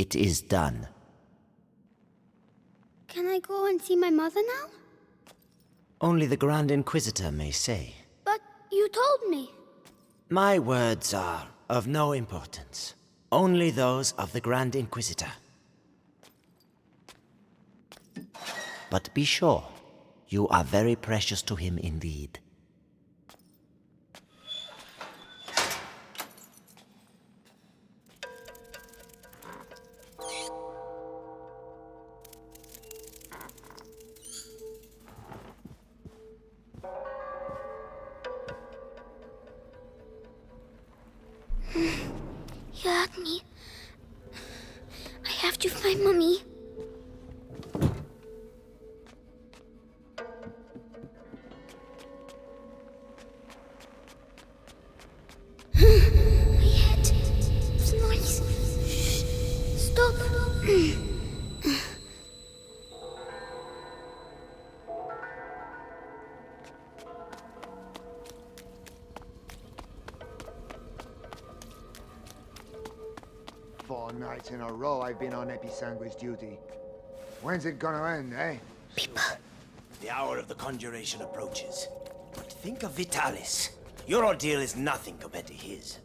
It is done. Can I go and see my mother now? Only the Grand Inquisitor may say. But you told me. My words are of no importance. Only those of the Grand Inquisitor. But be sure, you are very precious to him indeed. You hurt me. I have to find Mommy. My head. It's noise. Shh. Stop. Four nights in a row I've been on Episanguis duty. When's it gonna end, eh? People. The hour of the conjuration approaches. But think of Vitalis. Your ordeal is nothing compared to his.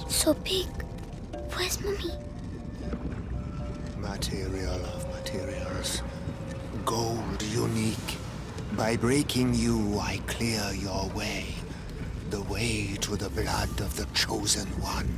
So big. Where's Mommy? Material of materials. Gold unique. By breaking you, I clear your way. The way to the blood of the Chosen One.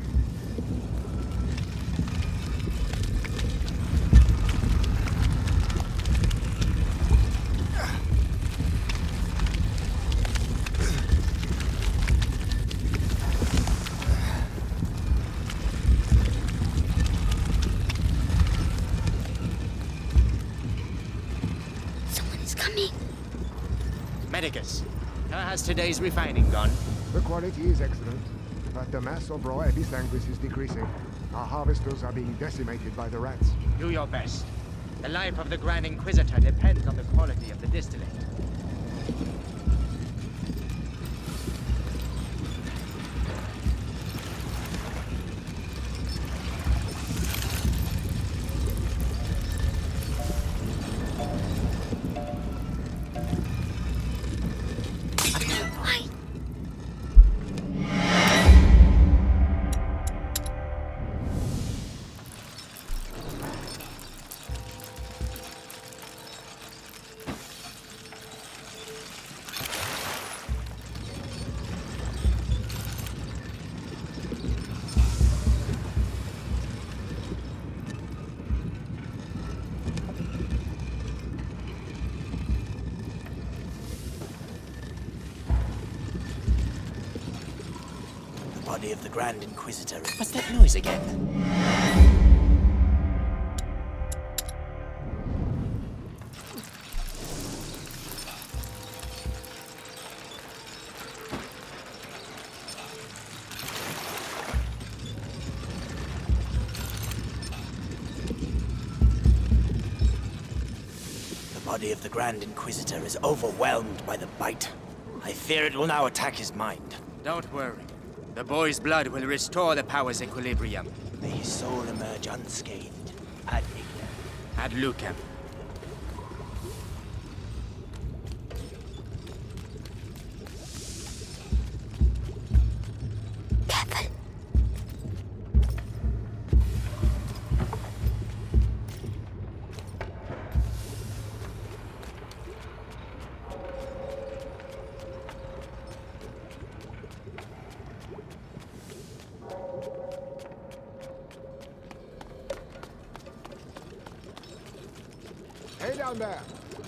Medicus, how has today's refining gone? The quality is excellent, but the mass of raw Episanguis is decreasing. Our harvesters are being decimated by the rats. Do your best. The life of the Grand Inquisitor depends on the quality of the distillate. Body of the Grand Inquisitor. What's that noise again? The body of the Grand Inquisitor is overwhelmed by the bite. I fear it will now attack his mind. Don't worry. The boy's blood will restore the power's equilibrium. May his soul emerge unscathed. Ad ignem. Ad lucem. Careful. down there.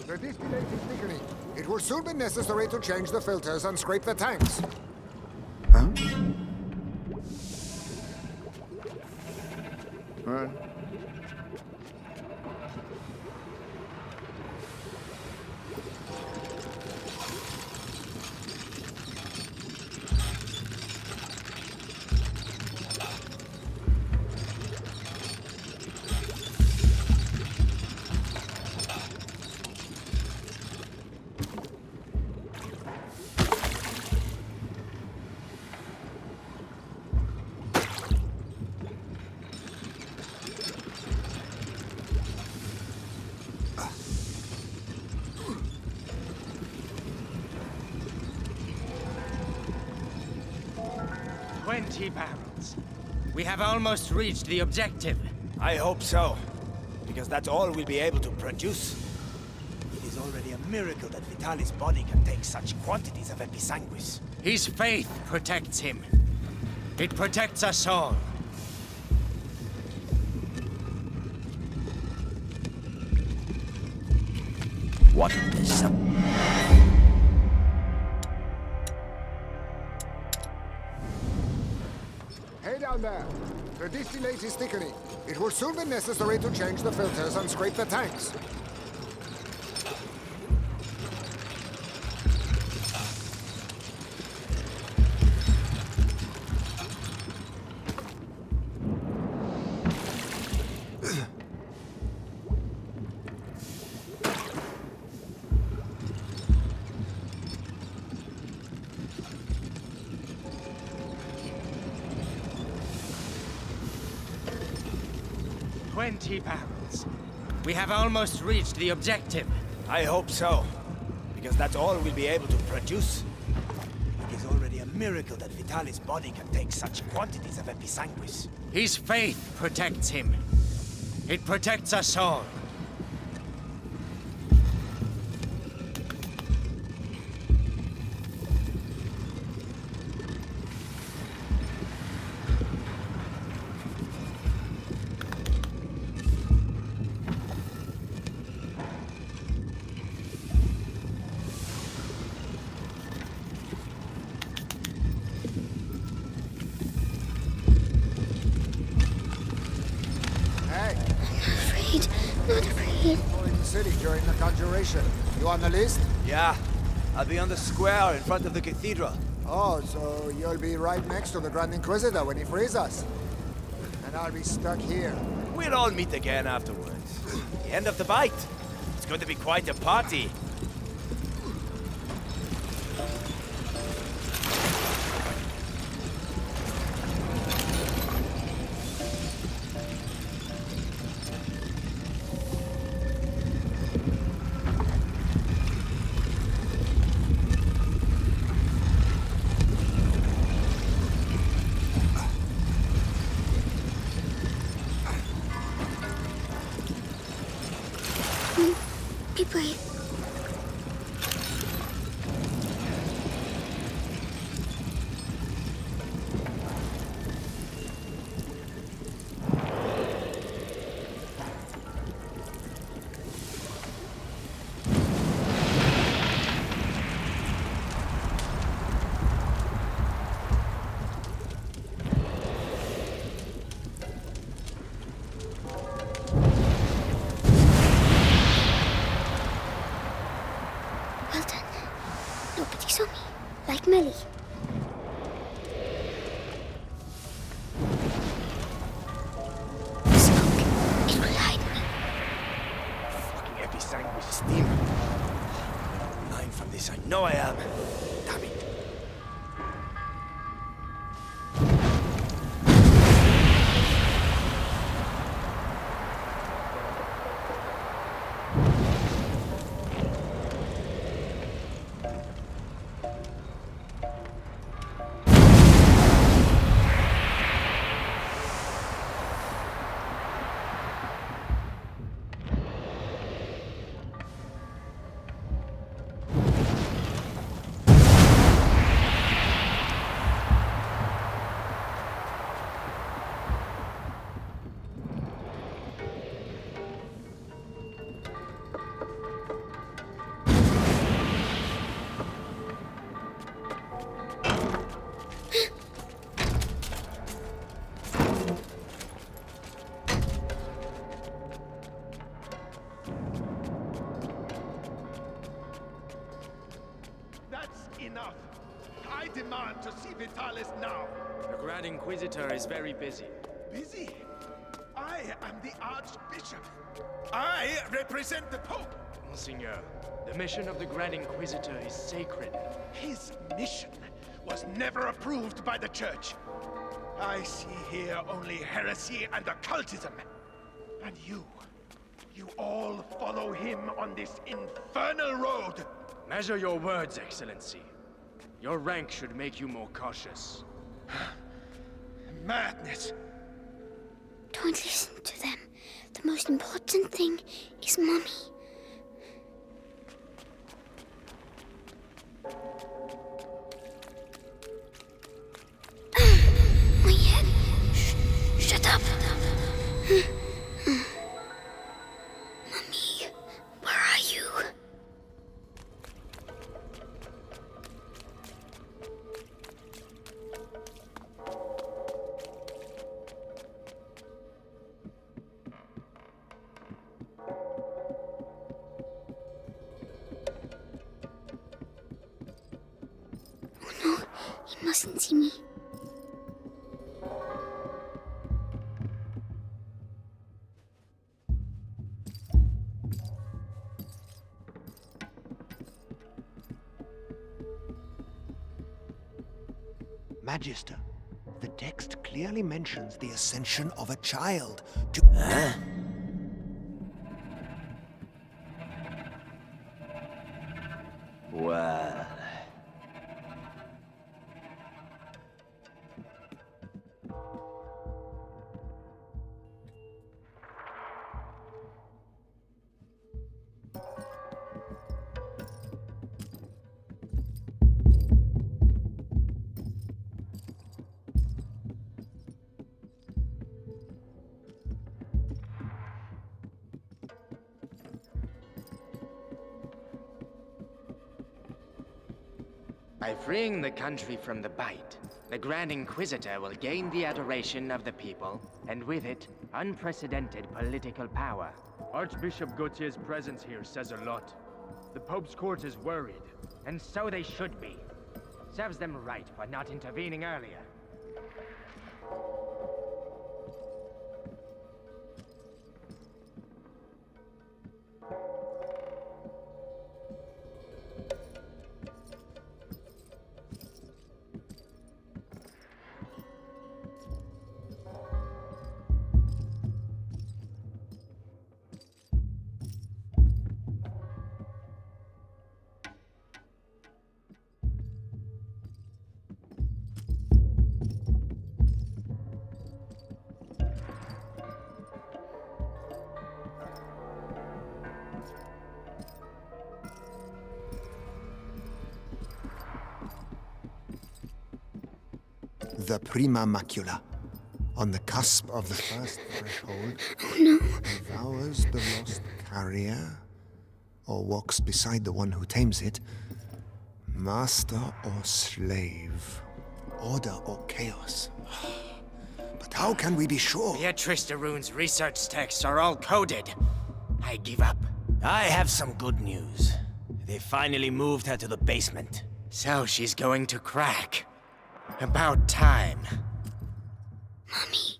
The distillate is thickening. It will soon be necessary to change the filters and scrape the tanks. Huh? What? Barrels. We have almost reached the objective. I hope so, because that's all we'll be able to produce. It is already a miracle that Vitalis' body can take such quantities of episanguis. His faith protects him. It protects us all. What is up? Hey down there. The distillate is thickening. It will soon be necessary to change the filters and scrape the tanks. 20 barrels. We have almost reached the objective. I hope so, because that's all we'll be able to produce. It is already a miracle that Vitalis' body can take such quantities of episanguis. His faith protects him. It protects us all. During the conjuration. You on the list? Yeah. I'll be on the square in front of the cathedral. Oh, so you'll be right next to the Grand Inquisitor when he frees us. And I'll be stuck here. We'll all meet again afterwards. The end of the bite. It's going to be quite a party. Be brave. Melly. Smoke. It will hide me. Fucking episanguis steam. I'm from this, I know I am. Damn it. demand to see Vitalis now. The Grand Inquisitor is very busy. Busy? I am the Archbishop. I represent the Pope. Monseigneur, the mission of the Grand Inquisitor is sacred. His mission was never approved by the Church. I see here only heresy and occultism. And you all follow him on this infernal road. Measure your words, Excellency. Your rank should make you more cautious. Madness. Don't listen to them. The most important thing is Mommy. My head. Shut up. Mommy, where are you? Oh no, he mustn't see me. Magister, the text clearly mentions the ascension of a child to... Well... By freeing the country from the Bite, the Grand Inquisitor will gain the adoration of the people, and with it, unprecedented political power. Archbishop Gautier's presence here says a lot. The Pope's court is worried. And so they should be. Serves them right for not intervening earlier. The Prima Macula, on the cusp of the first threshold, devours the lost carrier, or walks beside the one who tames it. Master or slave, order or chaos. But how can we be sure? Beatrice de Rune's research texts are all coded. I give up. I have some good news. They finally moved her to the basement. So she's going to crack. About time. Mommy.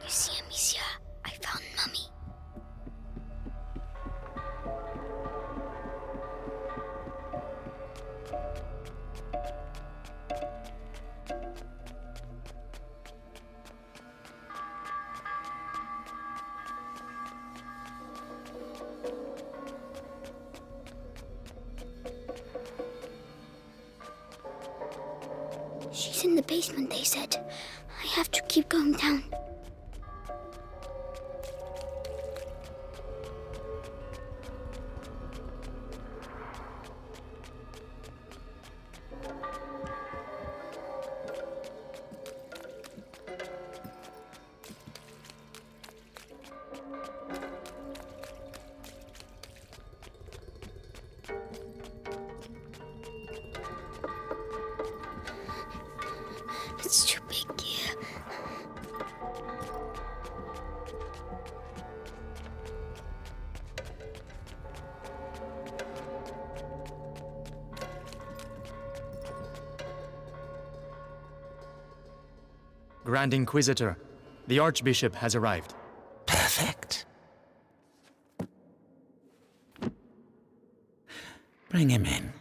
You see, Amicia, I found Mommy. She's in the basement, they said. I have to keep going down. Grand Inquisitor. The Archbishop has arrived. Perfect. Bring him in.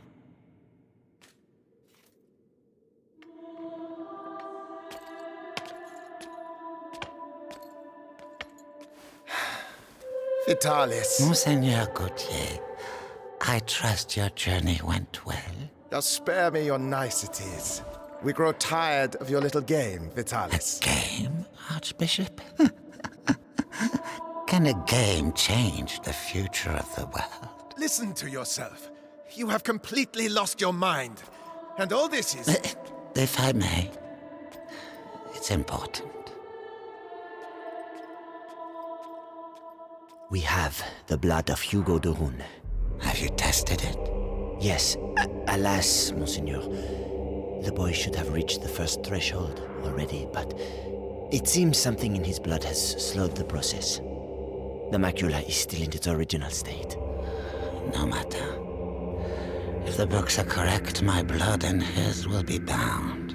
Vitalis. Monseigneur Gautier, I trust your journey went well. Just spare me your niceties. We grow tired of your little game, Vitalis. A game, Archbishop? Can a game change the future of the world? Listen to yourself. You have completely lost your mind. And all this is... If I may, it's important. We have the blood of Hugo de Rune. Have you tested it? Yes. Alas, Monseigneur. The boy should have reached the first threshold already, but it seems something in his blood has slowed the process. The macula is still in its original state. No matter. If the books are correct, my blood and his will be bound.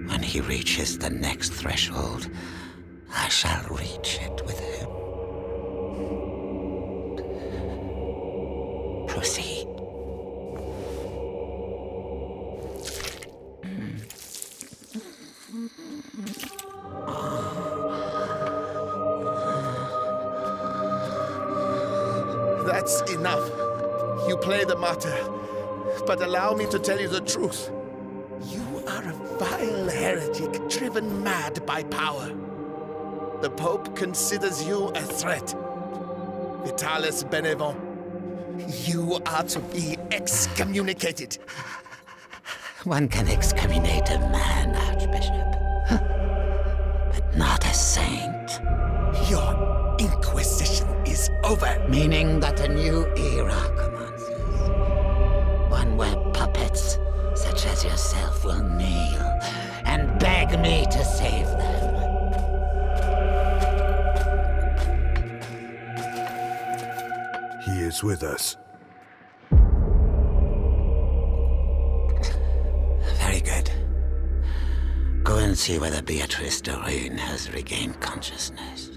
When he reaches the next threshold, I shall reach it with him. Proceed. That's enough. You play the martyr. But allow me to tell you the truth. You are a vile heretic driven mad by power. The Pope considers you a threat. Vitalis Benevent, you are to be excommunicated. One can excommunicate a man, Archbishop, but not a saint. Your inquisition is over. Meaning that a new era commences. One where puppets such as yourself will kneel and beg me to save them. He is with us. Very good. Go and see whether Beatrice de Rune has regained consciousness.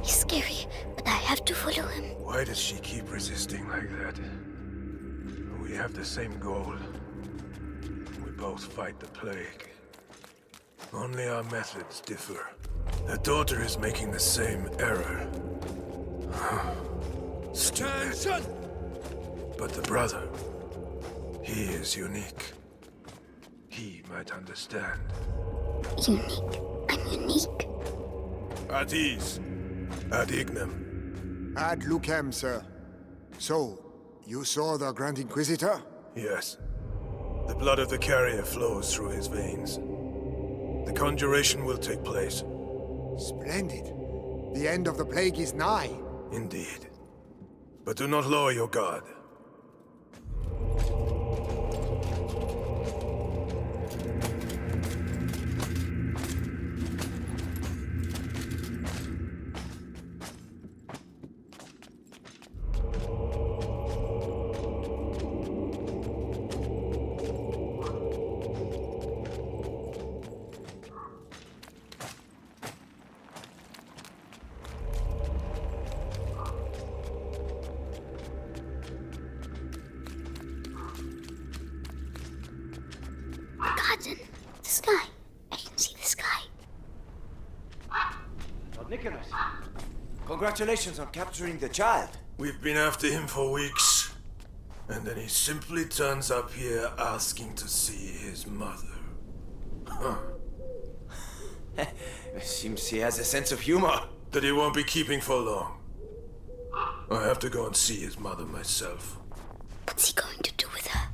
He's scary, but I have to follow him. Why does she keep resisting like that? We have the same goal. We both fight the plague. Only our methods differ. The daughter is making the same error. Stupid. But the brother, he is unique. He might understand. Unique. I'm unique. At ease. Ad ignem. Ad lucem, sir. So, you saw the Grand Inquisitor? Yes. The blood of the carrier flows through his veins. The conjuration will take place. Splendid. The end of the plague is nigh. Indeed. But do not lower your guard. Garden. The sky. I can see the sky. Lord Nicholas, congratulations on capturing the child. We've been after him for weeks. And then he simply turns up here asking to see his mother. Huh. Seems he has a sense of humor. That he won't be keeping for long. I have to go and see his mother myself. What's he going to do with her?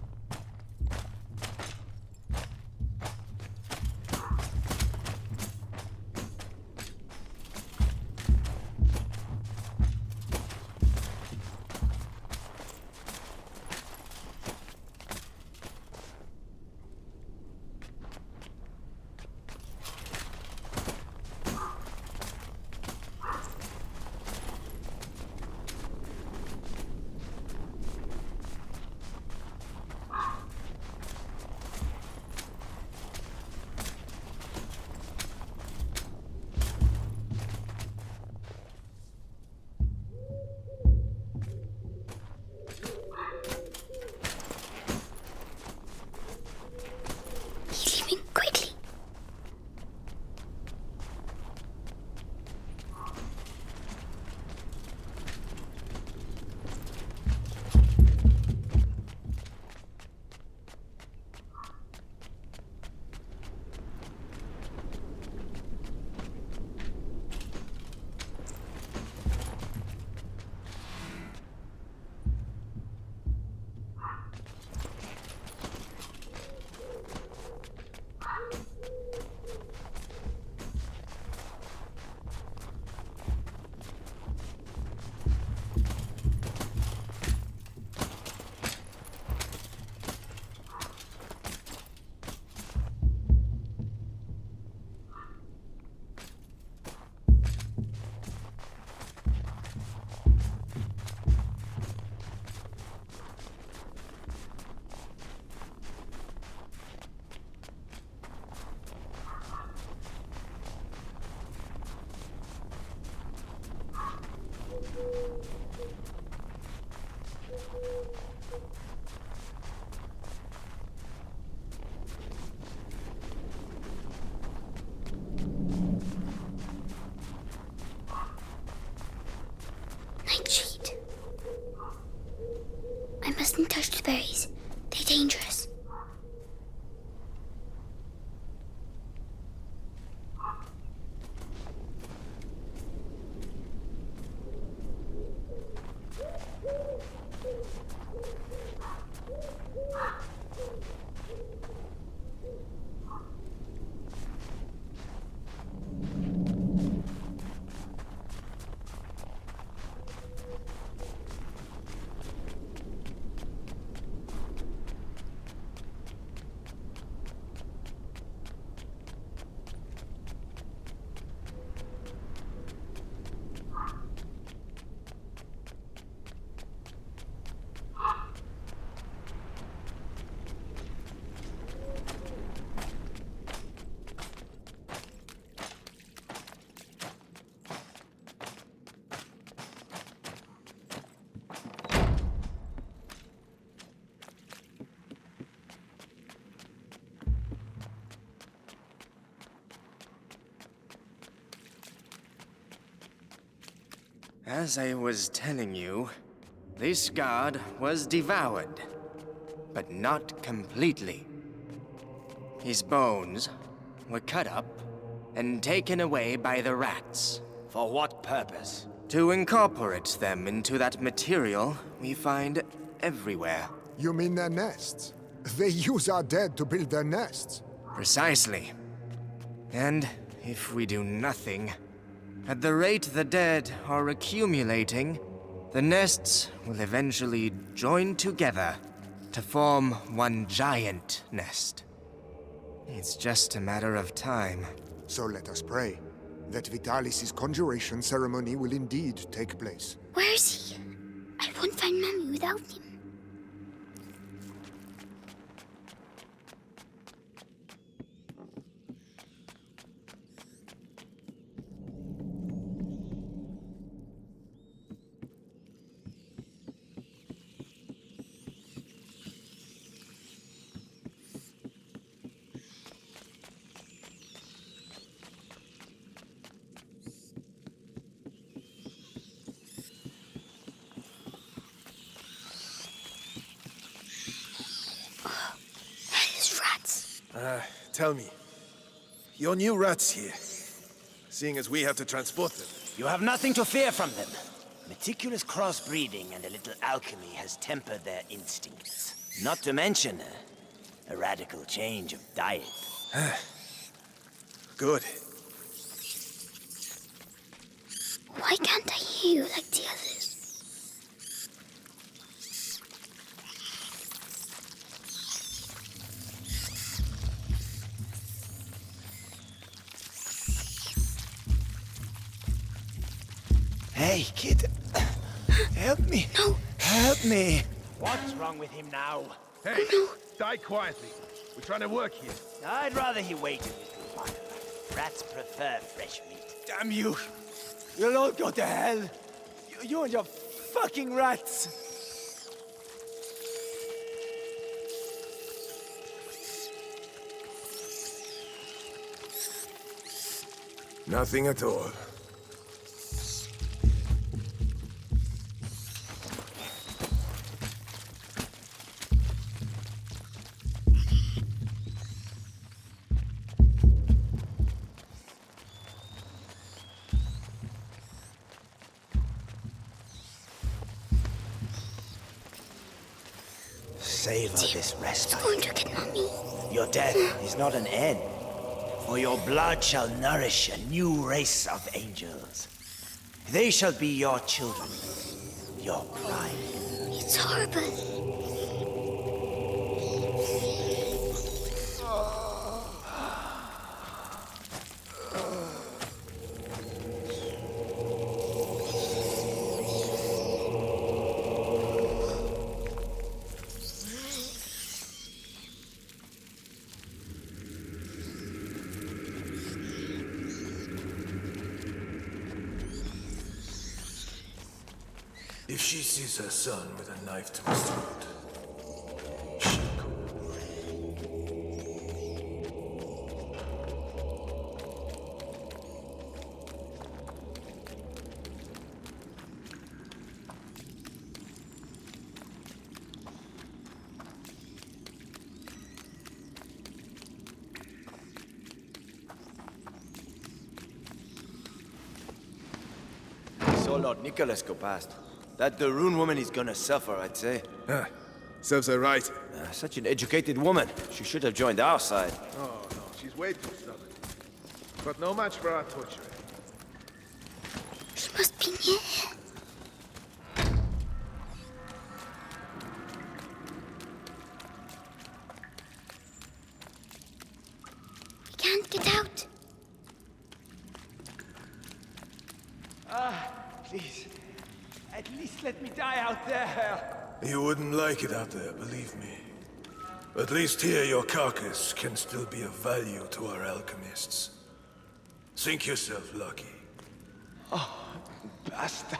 As I was telling you, this god was devoured, but not completely. His bones were cut up and taken away by the rats. For what purpose? To incorporate them into that material we find everywhere. You mean their nests? They use our dead to build their nests. Precisely. And if we do nothing, at the rate the dead are accumulating, the nests will eventually join together to form one giant nest. It's just a matter of time. So let us pray that Vitalis' conjuration ceremony will indeed take place. Where is he? I won't find Mommy without him. Tell me, your new rats here, seeing as we have to transport them. You have nothing to fear from them. Meticulous crossbreeding and a little alchemy has tempered their instincts. Not to mention a radical change of diet. Good. Why can't I hear you like the others? Hey, kid. Help me. No. Help me. What's wrong with him now? Hey, die quietly. We're trying to work here. I'd rather he waited a little while. Rats prefer fresh meat. Damn you. You'll all go to hell. You and your fucking rats. Nothing at all. Savor this respite. It's going to get Mommy. Your death is not an end, for your blood shall nourish a new race of angels. They shall be your children, your pride. It's horrible. If she sees her son with a knife to his throat, she'll go. So Lord Nicholas go past. That the Rune woman is gonna suffer, I'd say. Serves her right. Such an educated woman. She should have joined our side. Oh, no, she's way too stubborn. But no match for our torture. He must be near here. We can't get out. Please. At least let me die out there. You wouldn't like it out there, believe me. At least here your carcass can still be of value to our alchemists. Think yourself lucky. Bastard.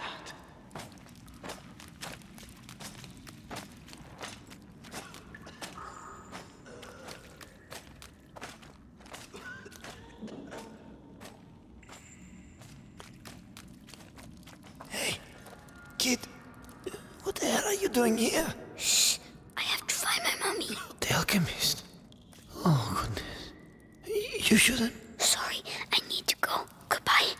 Hey, kid. What the hell are you doing here? Shh. I have to find my mommy. The alchemist. Oh, goodness. You shouldn't. Sorry, I need to go. Goodbye.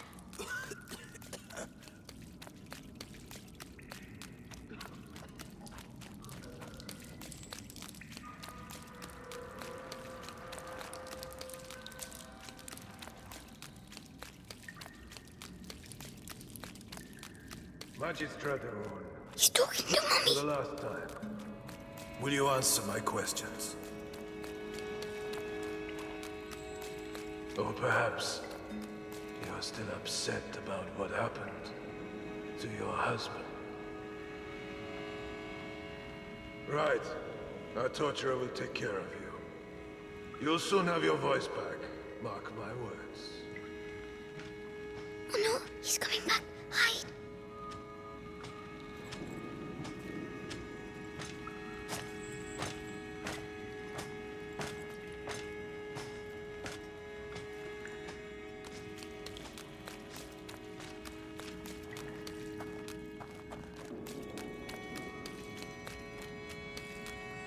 Magistrate Ron, He's talking to for mommy. the last time, will you answer my questions? Or perhaps you're still upset about what happened to your husband. Right. Our torturer will take care of you. You'll soon have your voice back. Mark my words. Oh no, he's coming back. Hide.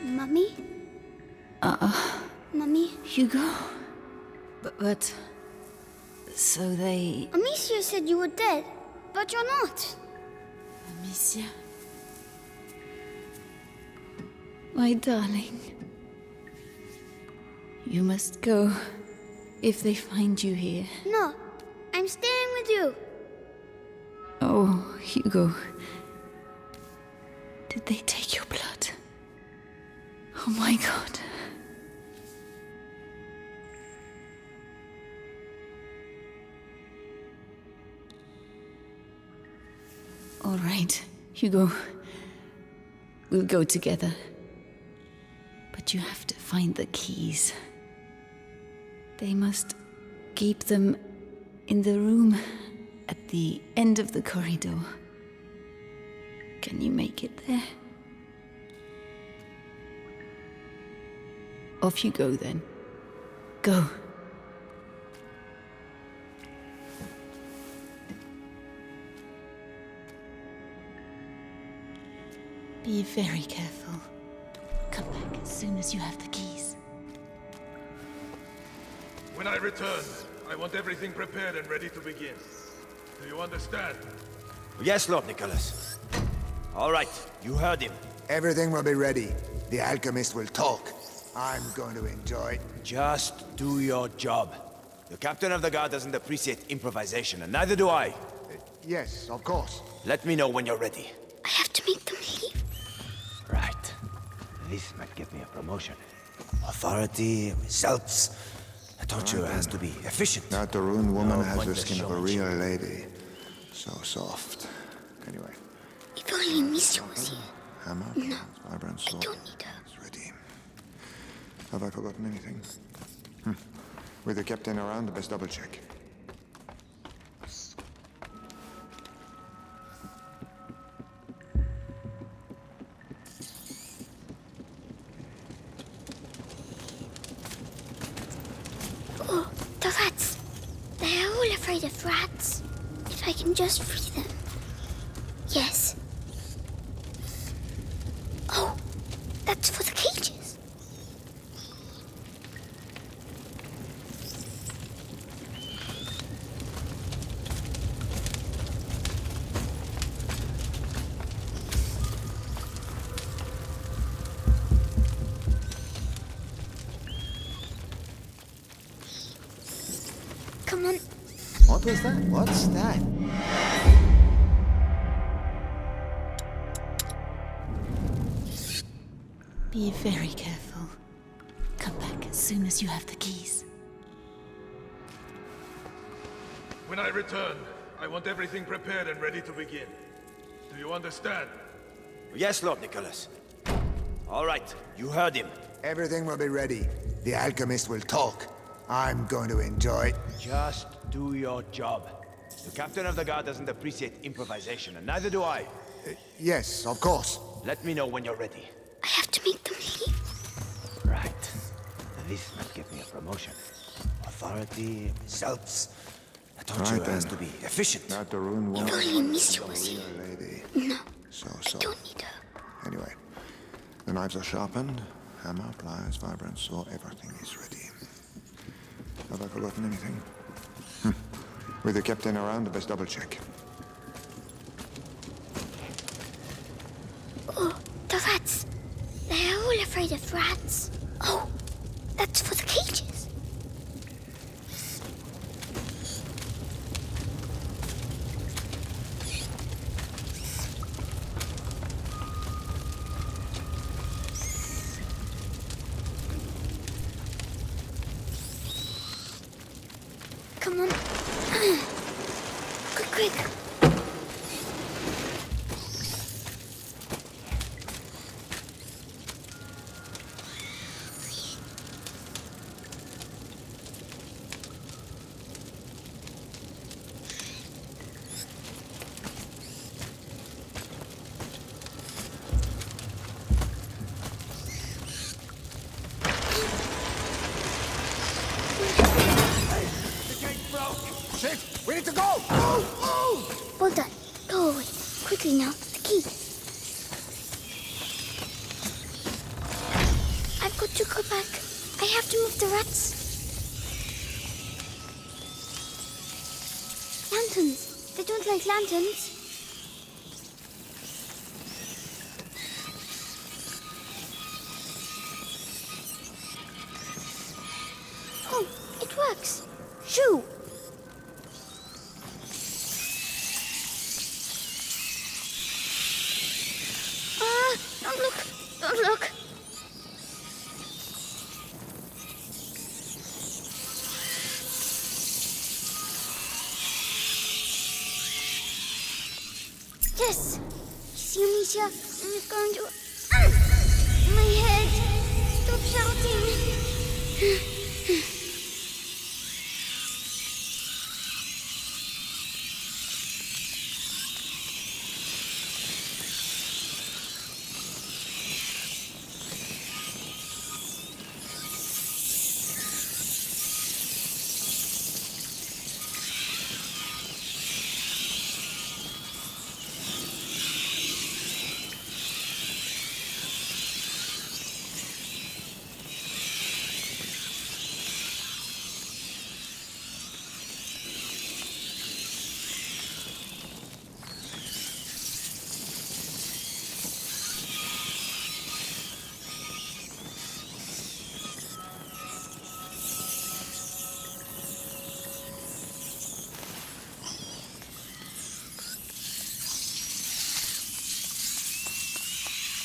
Mummy? Mummy? Hugo? But... So they... Amicia said you were dead, but you're not. Amicia? My darling. You must go if they find you here. No, I'm staying with you. Oh, Hugo. Did they take your blood? Oh my god. All right, Hugo. We'll go together. But you have to find the keys. They must keep them in the room at the end of the corridor. Can you make it there? Off you go then. Go. Be very careful. Come back as soon as you have the keys. When I return, I want everything prepared and ready to begin. Do you understand? Yes, Lord Nicholas. All right, you heard him. Everything will be ready. The alchemist will talk. I'm going to enjoy. Just do your job. The captain of the guard doesn't appreciate improvisation, and neither do I. Yes, of course. Let me know when you're ready. I have to make them leave. Right. This might get me a promotion. Authority, results. A torturer has to be efficient. That the ruined woman No has the pointless skin of a showmanship. real lady. So soft. Anyway. If only Amicia was here. Hammer, No, vibrant I sword. don't need her. It's ready. Have I forgotten anything? With the captain around, best double check. Oh, the rats. They are all afraid of rats. If I can just free them. Yes. Oh, that's for the cages. Come on. What was that? What's that? Be very careful. Come back as soon as you have the keys. When I return, I want everything prepared and ready to begin. Do you understand? Yes, Lord Nicholas. All right, you heard him. Everything will be ready. The alchemist will talk. I'm going to enjoy. Just do your job. The captain of the guard doesn't appreciate improvisation, and neither do I. Yes, of course. Let me know when you're ready. I have to make them leave. Right. This might get me a promotion. Authority, results. A torturer Right then. has to be efficient. Not the ruined woman If only has the Amicia skin of a was real here. lady. No. So. I don't need her. Anyway, the knives are sharpened, hammer, pliers, vibrant saw, everything is ready. Have I forgotten anything? With the captain around, best double check. Oh, the rats. They're all afraid of rats. Oh, that's for the cages. Come on. Quick. Shit! We need to go! Oh! Well done. Go away. Quickly now. The key. I've got to go back. I have to move the rats. Lanterns. They don't like lanterns. Oh, it works. Shoo! Don't look! Don't look! Yes! You see, Amicia? I'm going to... My head! Stop shouting!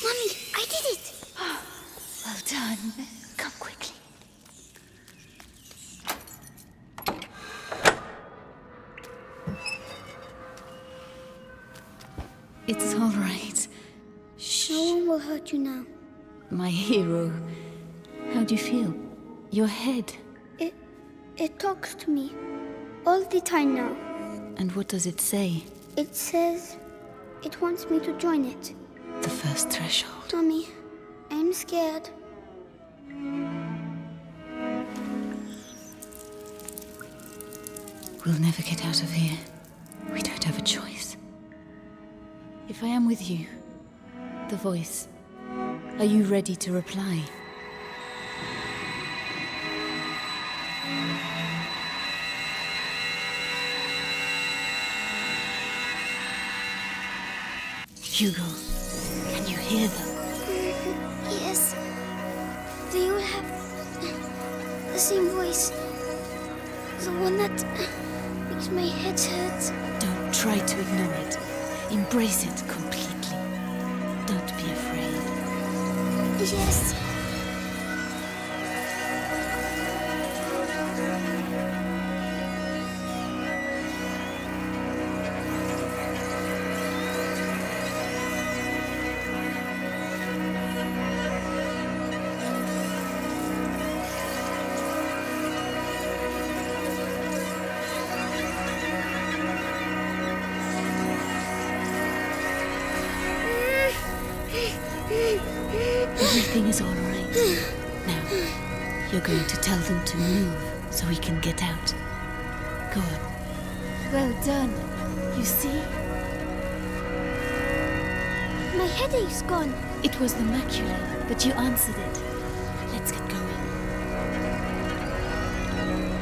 Mommy, I did it! Well done. Come quickly. It's all right. Shh. No one will hurt you now. My hero. How do you feel? Your head. It talks to me. All the time now. And what does it say? It says it wants me to join it. The first threshold. Mommy, I'm scared. We'll never get out of here. We don't have a choice. If I am with you, the voice, are you ready to reply? Hugo, can you hear them? Yes. They all have the same voice. The one that makes my head hurt. Don't try to ignore it. Embrace it completely. Don't be afraid. Yes. Everything is all right. Now, you're going to tell them to move so we can get out. Go on. Well done. You see? My headache's gone. It was the macula, but you answered it. Let's get going.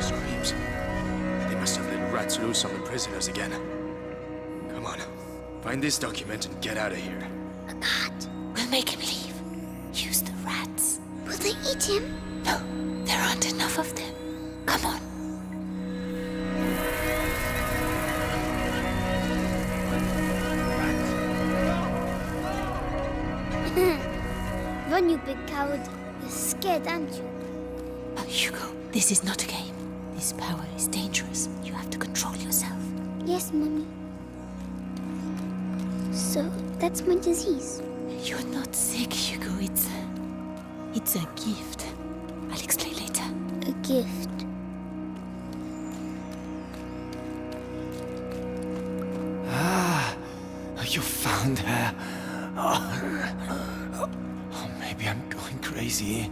Screams. They must have let rats loose on the prisoners again. Come on. Find this document and get out of here. A cat. We'll make him leave. Use the rats. Will they eat him? No, there aren't enough of them. Come on. Run, you big coward. You're scared, aren't you? Oh, Hugo, this is not a game. This power is dangerous. You have to control yourself. Yes, Mommy. So, that's my disease. You're not sick, Hugo. It's a gift. I'll explain later. A gift. You found her. Oh, maybe I'm going crazy.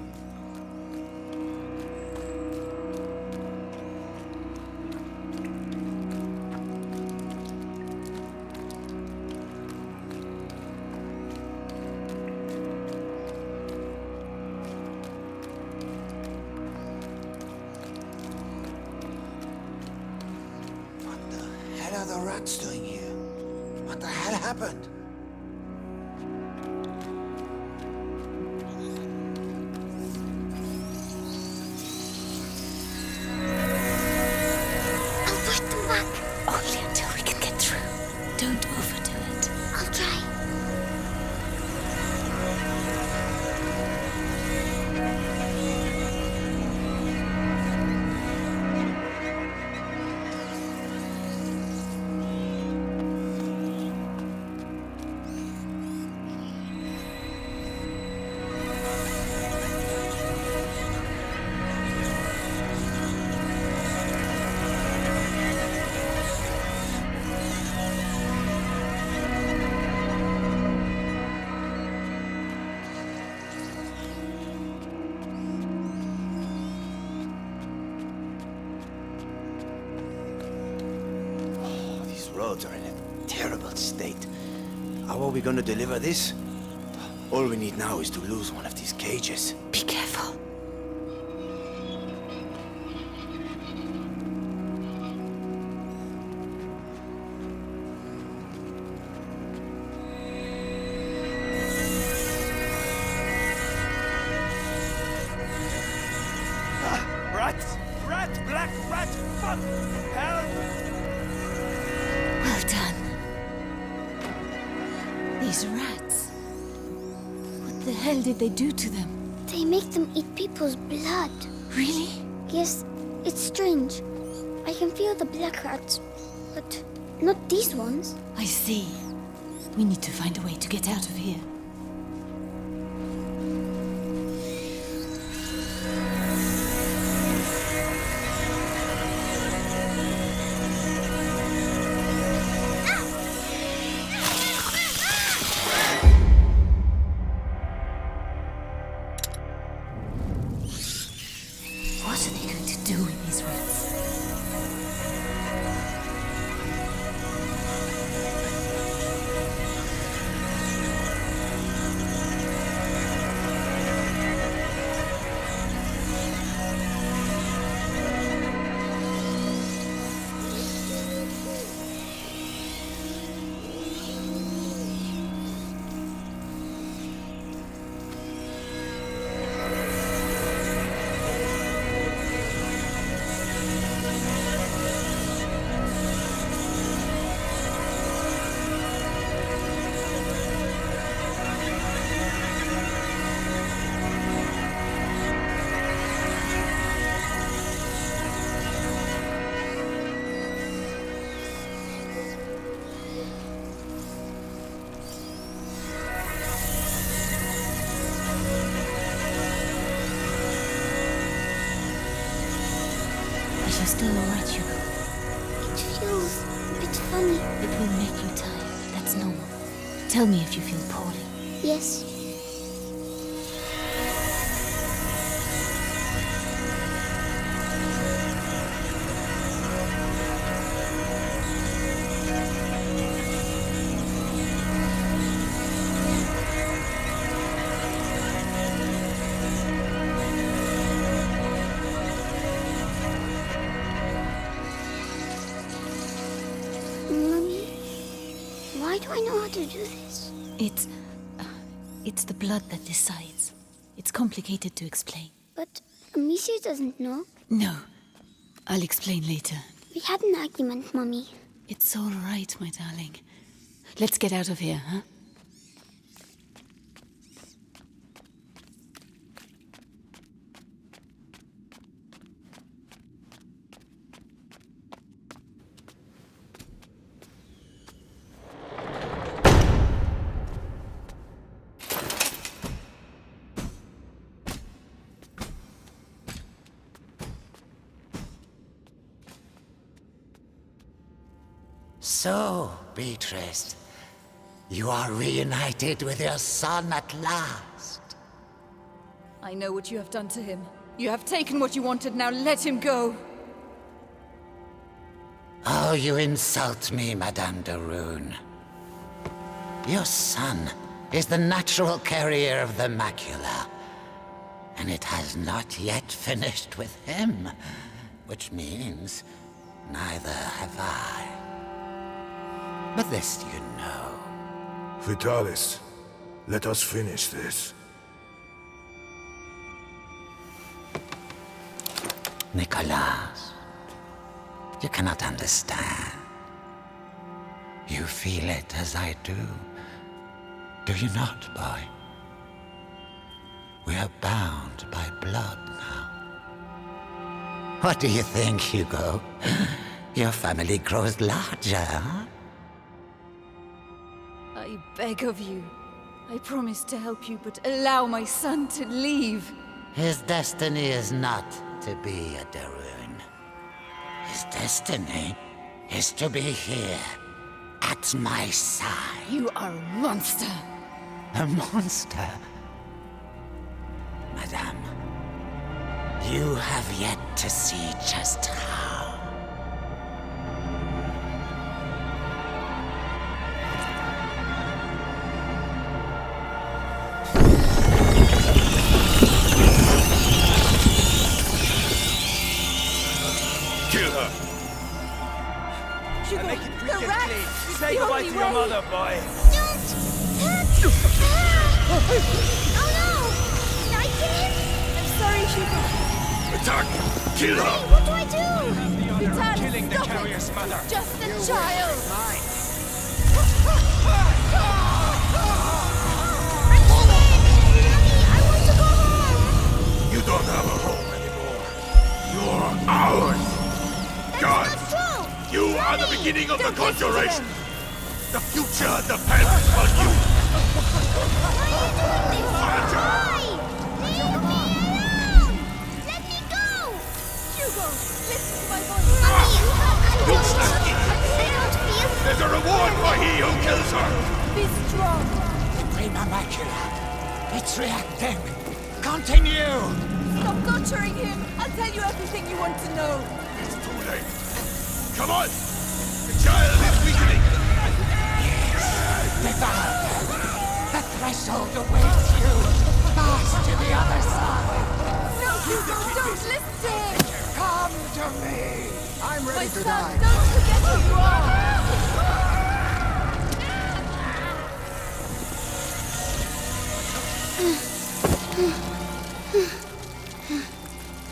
What the hell are the rats doing here? What the hell happened? I'll fight them back. Only until we can get through. Don't overdo it. I'll try. Roads are in a terrible state. How are we going to deliver this? All we need now is to lose one of these cages. Be careful. Rats! Rat! Black rat! Fuck! Help! Well done. These rats. What the hell did they do to them? They make them eat people's blood. Really? Yes, it's strange. I can feel the black rats, but not these ones. I see. We need to find a way to get out of here. What are they going to do with these rats? Are you still alright, Hugo? It feels a bit funny. It will make you tired. That's normal. Tell me if you feel poorly. Yes. I know how to do this? It's the blood that decides. It's complicated to explain. But Amicia doesn't know. No. I'll explain later. We had an argument, Mummy. It's all right, my darling. Let's get out of here, huh? So, Beatrice, you are reunited with your son at last. I know what you have done to him. You have taken what you wanted, now let him go! Oh, you insult me, Madame de Rune. Your son is the natural carrier of the macula, and it has not yet finished with him, which means neither have I. But this you know. Vitalis, let us finish this. Nicholas, you cannot understand. You feel it as I do. Do you not, boy? We are bound by blood now. What do you think, Hugo? Your family grows larger, huh? I beg of you. I promise to help you, but allow my son to leave. His destiny is not to be a de Rune. His destiny is to be here, at my side. You are a monster. A monster? Madame, you have yet to see just how. Kill her! Hugo, Make it quick the and rats! clean. It's Say the goodbye only to your way. mother, boy. Don't touch! Oh no! Did I kill him? I'm sorry, Hugo. Attack! Kill her! What do I do? The honor of Vitalis, killing the stop carrier's it. mother. It's just a child. Mine. I'm scared! Mommy, I want to go home! You don't have a home anymore. You're ours! God! That's not true! You are the beginning of the Don't listen to conjuration! them. The future depends on you! Why are you doing this? Why? Leave me alone! Let me go! Hugo, listen to my voice. Mommy, You snap it! I don't feel... There's a reward for he who kills her! Be strong. Prima macula. It's reacting. Continue! Stop torturing him. I'll tell you everything you want to know. It's too late. Come on! The child is weakening! Devour them. The threshold awaits you. Pass to the other side. No, Hugo, don't listen to him. Come to me. I'm My ready to son, die. don't forget who you are.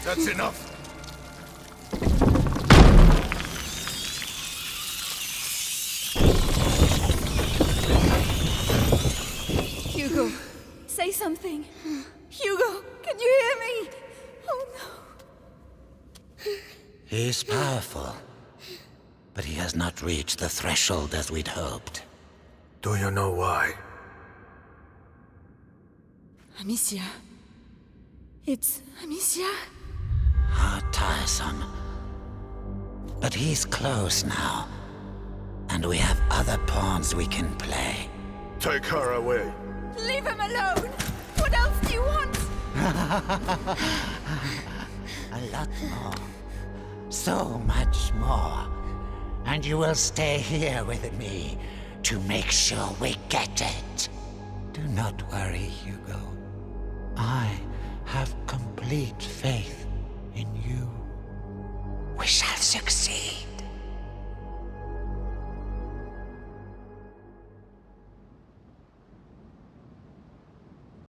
That's enough. Hugo, say something. Hugo, can you hear me? Oh no. He's powerful, but he has not reached the threshold as we'd hoped. Do you know why? Amicia. It's Amicia. How tiresome. But he's close now, and we have other pawns we can play. Take her away. Leave him alone. What else do you want? A lot more. So much more. And you will stay here with me to make sure we get it. Do not worry, Hugo. I have complete faith